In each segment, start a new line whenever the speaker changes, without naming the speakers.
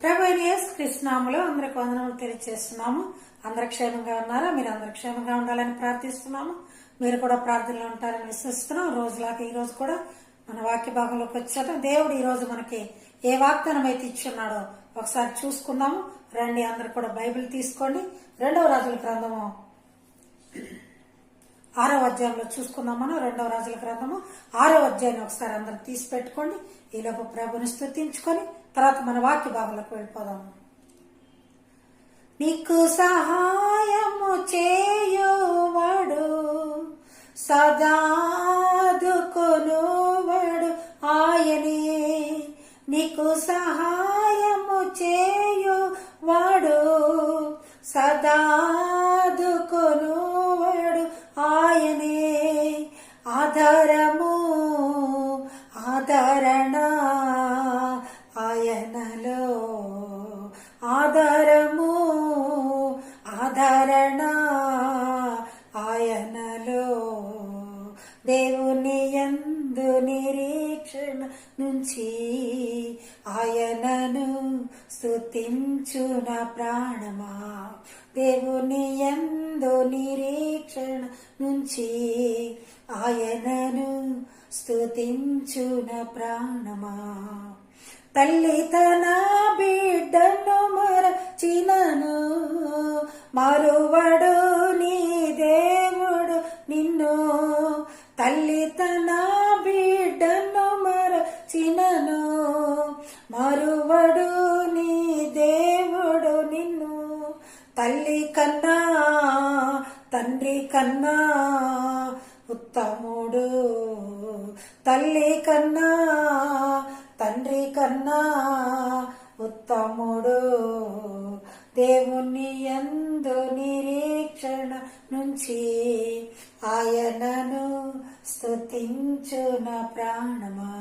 ప్రభు అయిన యేసుక్రీస్తు నామములో అందరికి వందనములు తెలియజేస్తున్నాము. అందరు క్షేమంగా ఉన్నారా? మీరు అందరు క్షేమంగా ఉండాలని ప్రార్థిస్తున్నాము. మీరు కూడా ప్రార్థనలో ఉంటారని విశ్వసిస్తున్నాం. రోజులాగా ఈ రోజు కూడా మన వాక్య భాగంలోకి వచ్చాక దేవుడు ఈ రోజు మనకి ఏ వాగ్దానం అయితే ఇచ్చున్నాడో ఒకసారి చూసుకుందాము. రండి, అందరు కూడా బైబిల్ తీసుకోండి. 2వ రాజుల గ్రంథము 6వ అధ్యాయంలో చూసుకుందాం. మనం 2వ రాజుల గ్రంథము 6వ అధ్యాయాన్ని ఒకసారి అందరూ తీసి పెట్టుకోండి. ఈలోపు ప్రభుని స్తుతించుకొని తర్వాత మన వాక్య భాగంలోకి వెళ్ళిపోదాము. నీకు సహాయము చేయువాడు సదాదుకొనువాడు ఆయనే. నీకు సహాయము చేయువాడు సదాదుకొనువాడు ఆయనే. ఆధారము ఆదరణ ఆయనలో, ఆధారము ఆదరణ ఆయనలో. దేవుని యందు నిరీక్షణ నుంచి ఆయనను స్తుతించున ప్రాణమా. దేవుని యందు నిరీక్షణ నుంచి ఆయనను స్తుతించున ప్రాణమా. తల్లి తన బిడ్డను మరచినను మరువడు నీ దేవుడు నిన్ను. తల్లి తన బిడ్డను మరచినను మరువడు నీ దేవుడు నిన్ను. తల్లి కన్నా తండ్రి కన్నా ఉత్తముడు, తల్లి కన్నా తండ్రి కన్నా ఉత్తముడు. దేవుని యందు నిరీక్షణ నుంచి ఆయనను స్తుతించున ప్రాణమా.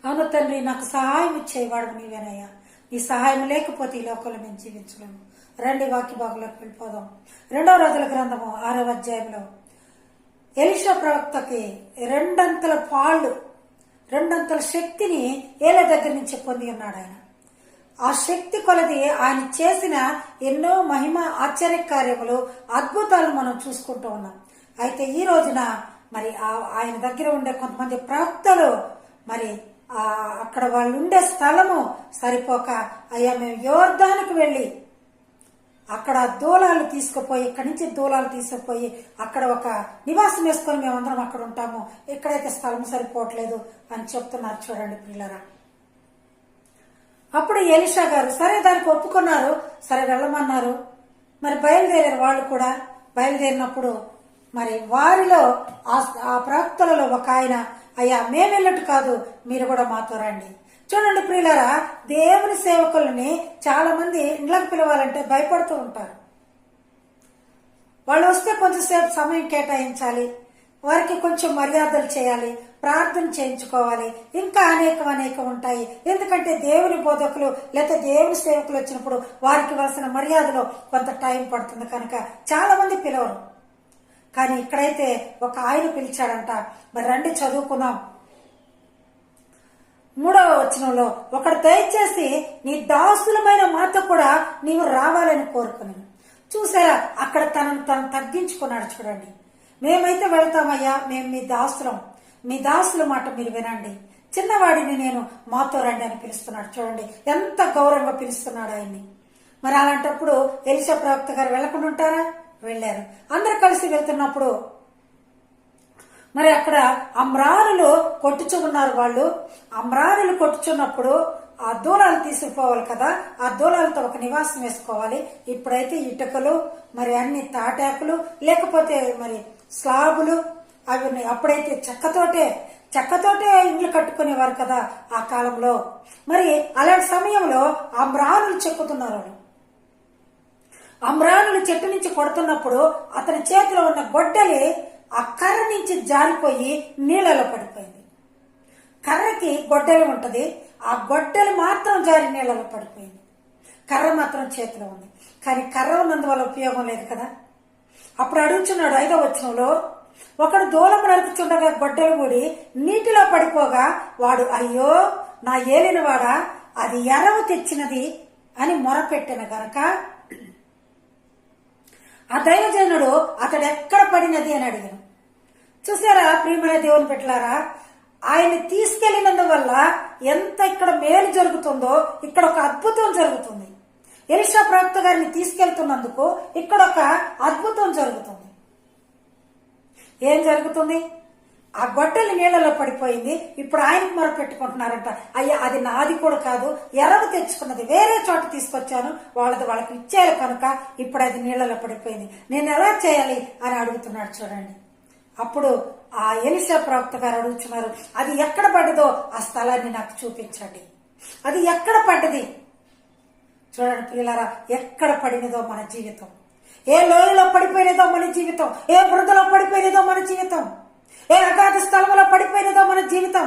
అవును తండ్రి, నాకు సహాయం ఇచ్చేవాడు నీవేనయ్యా. నీ సహాయం లేకపోతే ఈ లోకంలో మేము జీవించలేము. రండి వాక్య భాగంలోకి వెళ్ళిపోదాం. 2వ రాజుల గ్రంథము 6వ అధ్యాయంలో ఎలీషా ప్రవక్తకి రెండంతల పాళ్ళు, రెండంతల శక్తిని ఏలే దగ్గర నుంచి పొంది ఉన్నాడు ఆయన. ఆ శక్తి కొలది ఆయన చేసిన ఎన్నో మహిమ ఆశ్చర్య కార్యములు, అద్భుతాలు మనం చూసుకుంటూ ఉన్నాం. అయితే ఈ రోజున మరి ఆయన దగ్గర ఉండే కొంతమంది ప్రవక్తలు మరి అక్కడ వాళ్ళు ఉండే స్థలము సరిపోక, అయ్యా మేము యోర్దానికి వెళ్ళి అక్కడ దూలాలు తీసుకుపోయి, ఇక్కడి నుంచి దూలాలు తీసుకుపోయి అక్కడ ఒక నివాసం వేసుకొని మేమందరం అక్కడ ఉంటాము, ఇక్కడైతే స్థలం సరిపోవట్లేదు అని చెప్తున్నారు. చూడండి పిల్లరా, అప్పుడు ఎలీషా గారు సరే దానికి ఒప్పుకున్నారు. సరే వెళ్ళమన్నారు. మరి బయలుదేరారు. వాళ్ళు కూడా బయలుదేరినప్పుడు మరి వారిలో ఆ ప్రవక్తలలో ఒక ఆయన, అయ్యా మేము వెళ్ళట్టు కాదు, మీరు కూడా మాతో రండి. చూడండి ప్రియులారా, దేవుని సేవకులని చాలా మంది ఇండ్లకు పిలవాలంటే భయపడుతూ ఉంటారు. వాళ్ళు వస్తే కొంచెంసేపు సమయం కేటాయించాలి, వారికి కొంచెం మర్యాదలు చేయాలి, ప్రార్థన చేయించుకోవాలి, ఇంకా అనేకం ఉంటాయి. ఎందుకంటే దేవుని బోధకులు లేదా దేవుని సేవకులు వచ్చినప్పుడు వారికి వలసిన మర్యాదలో కొంత టైం పడుతుంది కనుక చాలా మంది పిలవరు. కానీ ఇక్కడైతే ఒక ఆయన పిలిచాడంట. మరి రండి చదువుకున్నాం. 3వ వచనంలో, ఒకడు దయచేసి నీ దాసులమైన మాతో కూడా నీవు రావాలని కోరుకున్నాను. చూసారా, అక్కడ తనను తగ్గించుకున్నాడు. చూడండి, మేమైతే వెళ్తామయ్యా, మేము మీ దాసులం, మీ దాసుల మాట మీరు వినండి, చిన్నవాడిని నేను మాతో రండి అని పిలుస్తున్నాడు. చూడండి ఎంత గౌరవంగా పిలుస్తున్నాడు ఆయన్ని. మరి అలాంటప్పుడు ఎలీషా ప్రవక్త గారు వెళ్లకుండా ఉంటారా? వెళ్ళారు. అందరు కలిసి వెళ్తున్నప్పుడు మరి అక్కడ అమ్రానులు కొట్టుచున్నారు. వాళ్ళు అమ్రానులు కొట్టుచున్నప్పుడు ఆ దూలాలు తీసుకుపోవాలి కదా, ఆ దూలాలతో ఒక నివాసం వేసుకోవాలి. ఇప్పుడైతే ఇటుకలు, మరి అన్ని తాటాకులు, లేకపోతే మరి స్లాబులు అవి ఉన్నాయి. అప్పుడైతే చెక్కతోటే ఇండ్లు కట్టుకునేవారు కదా ఆ కాలంలో. మరి అలాంటి సమయంలో అమ్రానులు చెక్కుతున్నారు. అమ్రానులు చెట్టు నుంచి కొడుతున్నప్పుడు అతని చేతిలో ఉన్న గొడ్డలి ఆ కర్ర నుంచి జారిపోయి నీళ్ళలో పడిపోయింది. కర్రకి గొడ్డలి ఉంటది, ఆ గొడ్డలి మాత్రం జారి నీళ్ళలో పడిపోయింది. కర్ర మాత్రం చేతిలో ఉంది. కానీ కర్ర ఉన్నందువల్ల ఉపయోగం లేదు కదా. అప్పుడు అడుగుచున్నాడు 5వ వచనంలో, ఒకడు దూలం నడుపుచుండగా గొడ్డలు గుడి నీటిలో పడిపోగా వాడు, అయ్యో నా ఏలినవాడా, అది ఎరవు తెచ్చినది అని మొరపెట్టిన గనక ఆ దైవజనుడు అతడు ఎక్కడ పడినది అని అడిగాను. చూసారా ప్రియమైన దేవుని పెట్టలారా, ఆయన్ని తీసుకెళ్లినందువల్ల ఎంత ఇక్కడ మేలు జరుగుతుందో ఇక్కడ ఒక అద్భుతం జరుగుతుంది. ఎలీషా ప్రవక్త గారిని తీసుకెళ్తున్నందుకు ఇక్కడ ఒక అద్భుతం జరుగుతుంది. ఏం జరుగుతుంది? ఆ గొడ్డలి నీళ్లలో పడిపోయింది. ఇప్పుడు ఆయనకు మొరపెట్టుకుంటున్నారంట, అయ్యా అది నాది కూడా కాదు, ఎరవు తెచ్చుకున్నది, వేరే చోట తీసుకొచ్చాను, వాళ్ళకి ఇచ్చేయాలి కనుక ఇప్పుడు అది నీళ్లలో పడిపోయింది, నేను ఎలా చేయాలి అని అడుగుతున్నాడు. చూడండి, అప్పుడు ఆ ఎలీషా ప్రవక్త గారు అడుగుతున్నారు, అది ఎక్కడ పడ్డదో ఆ స్థలాన్ని నాకు చూపించండి. అది ఎక్కడ పడ్డది? చూడండి పిల్లలారా, ఎక్కడ పడినదో మన జీవితం, ఏ లోయలో పడిపోయినదో మన జీవితం, ఏ బురదలో పడిపోయినదో మన జీవితం, ఏ అగాధ స్థలంలో పడిపోయినదో మన జీవితం,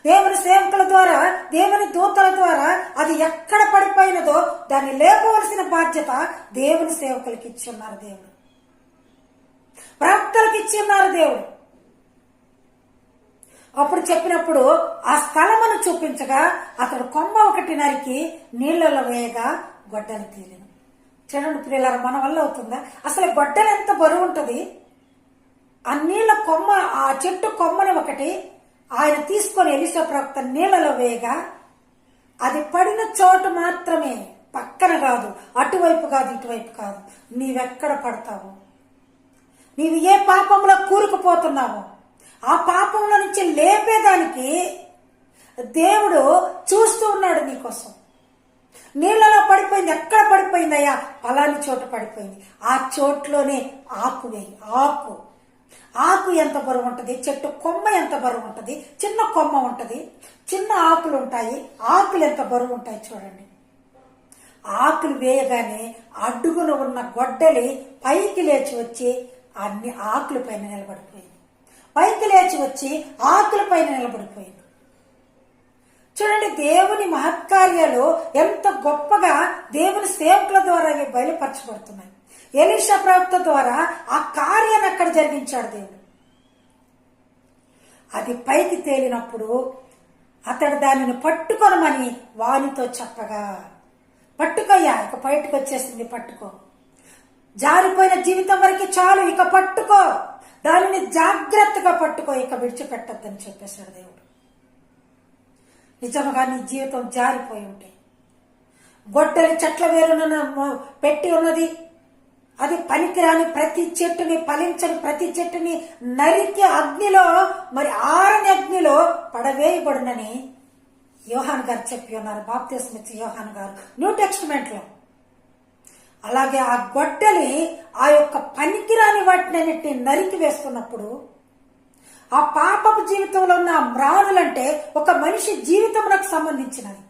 దేవుని సేవకుల ద్వారా, దేవుని దూతల ద్వారా అది ఎక్కడ పడిపోయినదో దాన్ని లేపవలసిన బాధ్యత దేవుని సేవకులకి ఇచ్చి ఉన్నారు దేవుడు, ప్రవక్తలకు ఇచ్చి ఉన్నారు దేవుడు. అప్పుడు చెప్పినప్పుడు ఆ స్థలమును చూపించగా అతడు కొమ్మ ఒకటి నరికి నీళ్లలో వేయగా గొడ్డలు తేలిను. చూడండి పిల్లలారా, మన వల్ల అవుతుందా? అసలు గొడ్డలు ఎంత బరువు ఉంటుంది? ఆ నీళ్ల కొమ్మ, ఆ చెట్టు కొమ్మని ఒకటి ఆయన తీసుకొని ఎలీషా ప్రవక్త నీళ్లలో వేయగా అది పడిన చోటు మాత్రమే, పక్కన కాదు, అటువైపు కాదు, ఇటువైపు కాదు. నీవెక్కడ పడతావు, నీవు ఏ పాపంలో కూరుకుపోతున్నావు, ఆ పాపంలో నుంచి లేపేదానికి దేవుడు చూస్తూ ఉన్నాడు నీకోసం. నీళ్లలో పడిపోయింది, ఎక్కడ పడిపోయిందయ్యా? అలాని చోట పడిపోయింది. ఆ చోట్లోనే ఆకు వేయి. ఆకు ఎంత బరువు ఉంటుంది? చెట్టు కొమ్మ ఎంత బరువు ఉంటుంది? చిన్న కొమ్మ ఉంటుంది, చిన్న ఆకులు ఉంటాయి, ఆకులు ఎంత బరువు ఉంటాయి చూడండి. ఆకులు వేయగానే అడ్డుగున ఉన్న గొడ్డలి పైకి లేచి వచ్చి అన్ని ఆకుల పైన నిలబడిపోయింది. పైకి లేచి వచ్చి ఆకుల పైన నిలబడిపోయింది. చూడండి, దేవుని మహత్కార్యాలు ఎంత గొప్పగా దేవుని సేవకుల ద్వారా అవి బయలుపరచబడుతున్నాయి. ఎలీషా ప్రవక్త ద్వారా ఆ కార్యాన్ని అక్కడ జరిగించాడు దేవుడు. అది పైకి తేలినప్పుడు అతడు దానిని పట్టుకొనమని వానితో చెప్పగా, పట్టుకోయ్యా, ఇక బయటకు వచ్చేసింది, పట్టుకో, జారిపోయిన జీవితం వరకు చాలు, ఇక పట్టుకో, దానిని జాగ్రత్తగా పట్టుకో, ఇక విడిచిపెట్టద్దని చెప్పేశాడు దేవుడు. నిజంగా నీ జీవితం జారిపోయి ఉంటే, గొడ్డలి చెట్ల వేరున పెట్టి ఉన్నది, అది పనికిరాని ప్రతి చెట్టుని, ఫలించని ప్రతి చెట్టుని నరికి అగ్నిలో, మరి ఆరని అగ్నిలో పడవేయబడునని యోహాన్ గారు చెప్పి ఉన్నారు, బాప్తిస్మం ఇచ్చే యోహాన్ గారు న్యూ టెస్టిమెంట్ లో. అలాగే ఆ గొడ్డలి ఆ యొక్క పనికిరాని వాటినన్నిటిని నరికి వేస్తున్నప్పుడు, ఆ పాపపు జీవితంలో ఉన్న మ్రానులంటే ఒక మనిషి జీవితమునకు సంబంధించినది,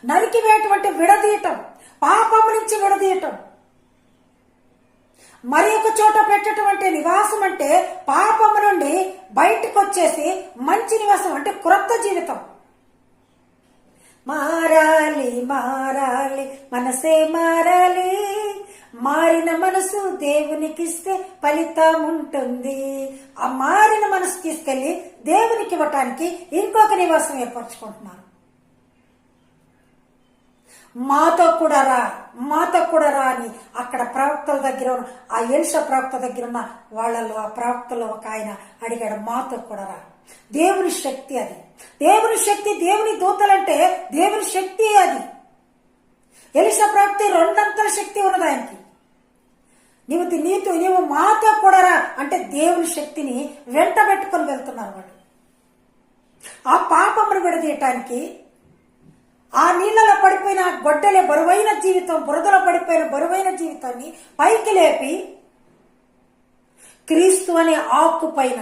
నరికివేటువంటి విడదీయటం, పాపము నుంచి విడదీయటం, మరి ఒక చోట పెట్టడం అంటే నివాసం అంటే పాపము నుండి బయటకు వచ్చేసి మంచి నివాసం అంటే క్రొత్త జీవితం. మారాలి మారాలి మనసే మారాలి, మారిన మనసు దేవునికిస్తే ఫలితం ఉంటుంది. ఆ మారిన మనసు తీసుకెళ్లి దేవునికి ఇవ్వటానికి ఇంకొక నివాసం ఏర్పరచుకుంటున్నారు. మాతో కూడా రా అని అక్కడ ప్రవక్తల దగ్గర ఉన్న, ఆ ఎలీషా ప్రవక్త దగ్గర ఉన్న వాళ్ళలో, ఆ ప్రవక్తలో ఒక ఆయన అడిగాడు, మాతో కూడా రా. దేవుని శక్తి అది, దేవుని శక్తి, దేవుని దూతలంటే దేవుని శక్తి అది. ఎలీషా ప్రవక్త రెండంతల శక్తి ఉన్నది ఆయనకి. నీవు మాతో కూడా రా అంటే దేవుని శక్తిని వెంట పెట్టుకొని వెళ్తున్నారు వాళ్ళు. ఆ పాపమును విడదీయటానికి, ఆ నీళ్లలో పడిపోయిన గొడ్డలే బరువైన జీవితం, బురదలో పడిపోయిన బరువైన జీవితాన్ని పైకి లేపి క్రీస్తు అనే ఆకు పైన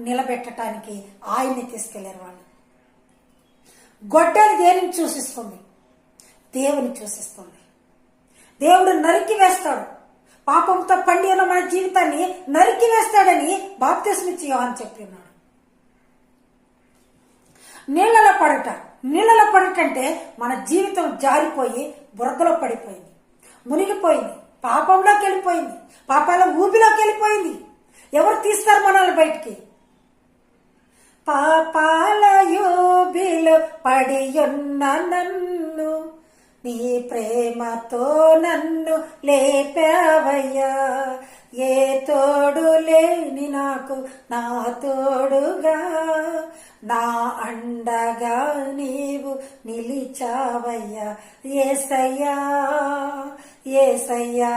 నిలబెట్టడానికి ఆయన్ని తీసుకెళ్లారు వాళ్ళు. గొడ్డలి దేనిని సూచిస్తుంది? దేవుని సూచిస్తుంది. దేవుడు నరికి వేస్తాడు, పాపంతో పండి ఉన్న మన జీవితాన్ని నరికి వేస్తాడని బాప్తిస్మం ఇచ్చే యోహాను చెప్పి ఉన్నాడు. నీళ్లలో పడటంటే మన జీవితం జారిపోయి బురదలో పడిపోయింది, మునిగిపోయింది, పాపంలోకి వెళ్ళిపోయింది, పాపాల ఊబిలోకి వెళ్ళిపోయింది. ఎవరు తీస్తారు మనల్ని బయటికి? పాపాల ఊబిలో పడి ఉన్న నన్ను నీ ప్రేమతో నన్ను లేపావయ్యా. ఏ తోడు లేని నాకు నా తోడుగా నా అండగా నీవు నిలిచావయ్యా. యేసయ్యా యేసయ్యా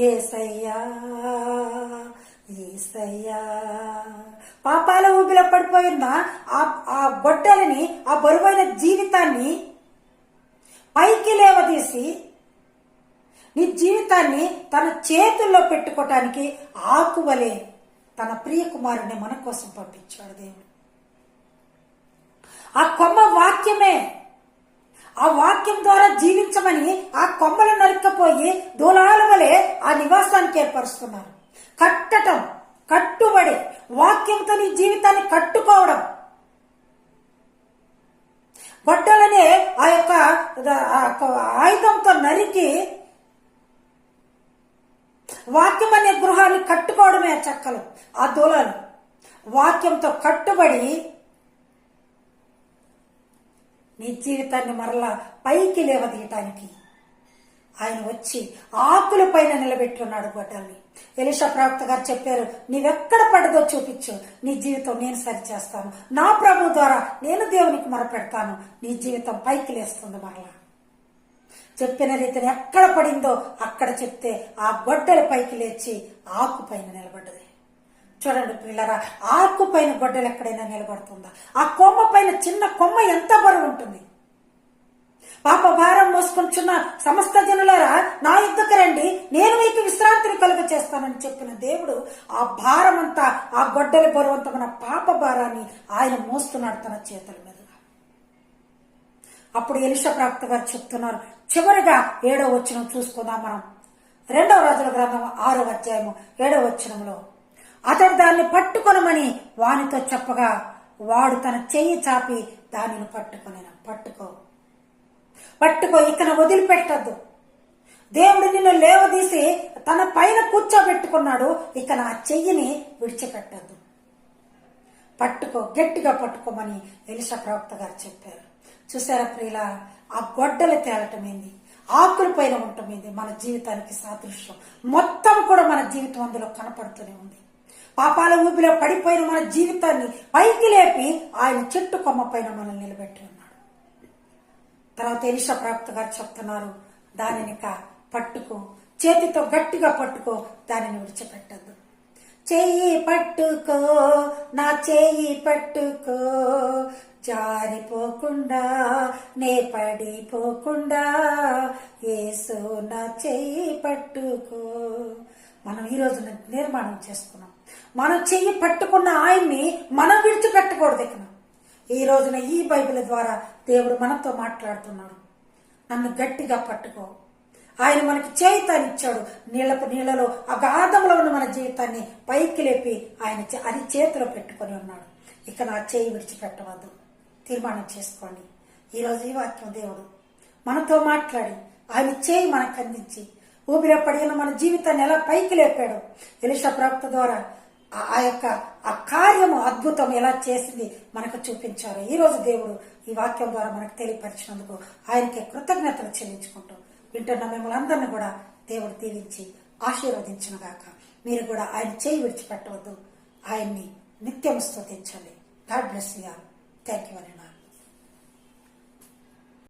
యేసయ్యా యేసయ్యా. పాపాల ఊబిలో పడిపోయిన ఆ గొడ్డలిని, ఆ బరువైన జీవితాన్ని పైకి లేవదీసి నీ జీవితాన్ని తన చేతుల్లో పెట్టుకోవటానికి ఆకువలే తన ప్రియ కుమారుని మన కోసం పంపించాడు దేవుడు. ఆ కొమ్మ వాక్యమే. ఆ వాక్యం ద్వారా జీవించమని ఆ కొమ్మలు నరుక్కపోయి దూలాల వలె ఆ నివాసానికి ఏర్పరుస్తున్నారు. కట్టడం, కట్టుబడి వాక్యంతో నీ జీవితాన్ని కట్టుకోవడం. గొడ్డలనే ఆ యొక్క ఆయుధంతో నరికి వాక్యం అనే గృహాన్ని కట్టుకోవడమే ఆ చెక్కలు, ఆ దూలాలు. వాక్యంతో కట్టుబడి నీ జీవితాన్ని మరలా పైకి లేవదీయటానికి ఆయన వచ్చి ఆకుల పైన నిలబెట్టున్నాడు గొడ్డల్ని. ఎలీషా ప్రవక్త గారు చెప్పారు, నీవెక్కడ పడదో చూపించు, నీ జీవితం నేను సరిచేస్తాను. నా ప్రభు ద్వారా నేను దేవునికి మొరపెడతాను, నీ జీవితం పైకి లేస్తుంది. మరలా చెప్పిన రీతిని ఎక్కడ పడిందో అక్కడ చెప్తే ఆ గొడ్డలి పైకి లేచి ఆకు పైన నిలబడ్డది. చూడండి పిల్లరా, ఆకు పైన గొడ్డలు ఎక్కడైనా నిలబడుతుందా? ఆ కొమ్మ పైన చిన్న కొమ్మ ఎంత బరువు ఉంటుంది? పాప భారం మోసుకుంటున్న సమస్త జనులారా నా యుద్ధకు రండి, నేను మీకు విశ్రాంతిని కలుగ చేస్తానని చెప్పిన దేవుడు ఆ భారం అంతా, ఆ గొడ్డలి బరువంతా మన పాప భారాన్ని ఆయన మోస్తున్నాడు తన చేతుల మీదుగా. అప్పుడు ఎలీషా ప్రవక్త గారు చెప్తున్నారు, చివరిగా 7వ వచనం చూసుకుందాం మనం. 2వ రాజుల గ్రంథం 6వ అధ్యాయము 7వ వచనంలో, అతడు దాన్ని పట్టుకొనమని వానితో చెప్పగా వాడు తన చెయ్యి చాపి దానిని పట్టుకో, ఇకను వదిలిపెట్టద్దు. దేవుడు నిన్ను లేవదీసి తన పైన కూర్చోబెట్టుకున్నాడు, ఇక నా చెయ్యిని విడిచిపెట్టద్దు. పట్టుకో, గట్టిగా పట్టుకోమని ఎలీషా ప్రవక్త గారు చెప్పారు. చూసారా ప్రియుల, ఆ గొడ్డలు తేలటమేంది, ఆకుల పైన ఉండటమేంది మన జీవితానికి సాదృశ్యం. మొత్తం కూడా మన జీవితం అందులో కనపడుతూనే ఉంది. పాపాల ఊబిలో పడిపోయిన మన జీవితాన్ని పైకి లేపి ఆయన చెట్టు కొమ్మ పైన మనల్ని నిలబెట్టి ఉన్నాడు. తర్వాత ఎలీషా ప్రవక్త గారు చెప్తున్నారు, దానిని పట్టుకో, చేతితో గట్టిగా పట్టుకో, దానిని విడిచిపెట్టద్దు. చెయ్యి పట్టుకో, నా చెయ్యి పట్టుకో, జారిపోకుండా నే పడిపోకుండా, యేసు నా చెయ్యి పట్టుకో. మనం ఈ రోజు నిర్మాణం చేసుకున్నాం. మనం చెయ్యి పట్టుకున్న ఆయన్ని మనం విడిచిపెట్టకూడదు. ఇక ఈ రోజున ఈ బైబిల్ ద్వారా దేవుడు మనతో మాట్లాడుతున్నాడు. నన్ను గట్టిగా పట్టుకో. ఆయన మనకి చేయితాన్ని ఇచ్చాడు. నీళ్లలో అగాధంలో ఉన్న మన జీవితాన్ని పైకి లేపి ఆయన అది చేతిలో పెట్టుకొని ఉన్నాడు. ఇక నా చేయి విడిచిపెట్టవద్దు. తీర్మానం చేసుకోండి. ఈరోజు ఈ వాక్యం దేవుడు మనతో మాట్లాడి ఆయన చేయి మనకు అందించి ఊపిరి పడిన మన జీవితాన్ని ఎలా పైకి లేపాడు. ఎలీషా ప్రవక్త ద్వారా ఆ కార్యము అద్భుతం ఎలా చేసింది మనకు చూపించారు. ఈ రోజు దేవుడు ఈ వాక్యం ద్వారా మనకు తెలియపరిచినందుకు ఆయనకి కృతజ్ఞతలు చెల్లించుకుంటూ వింటున్న మిమ్మల్ని అందరినీ కూడా దేవుడు దీవించి ఆశీర్వదించును గాక. మీరు కూడా ఆయన చేయి విడిచిపెట్టవద్దు. ఆయన్ని నిత్యం స్తుతించండి. God bless you all. Thank you very much.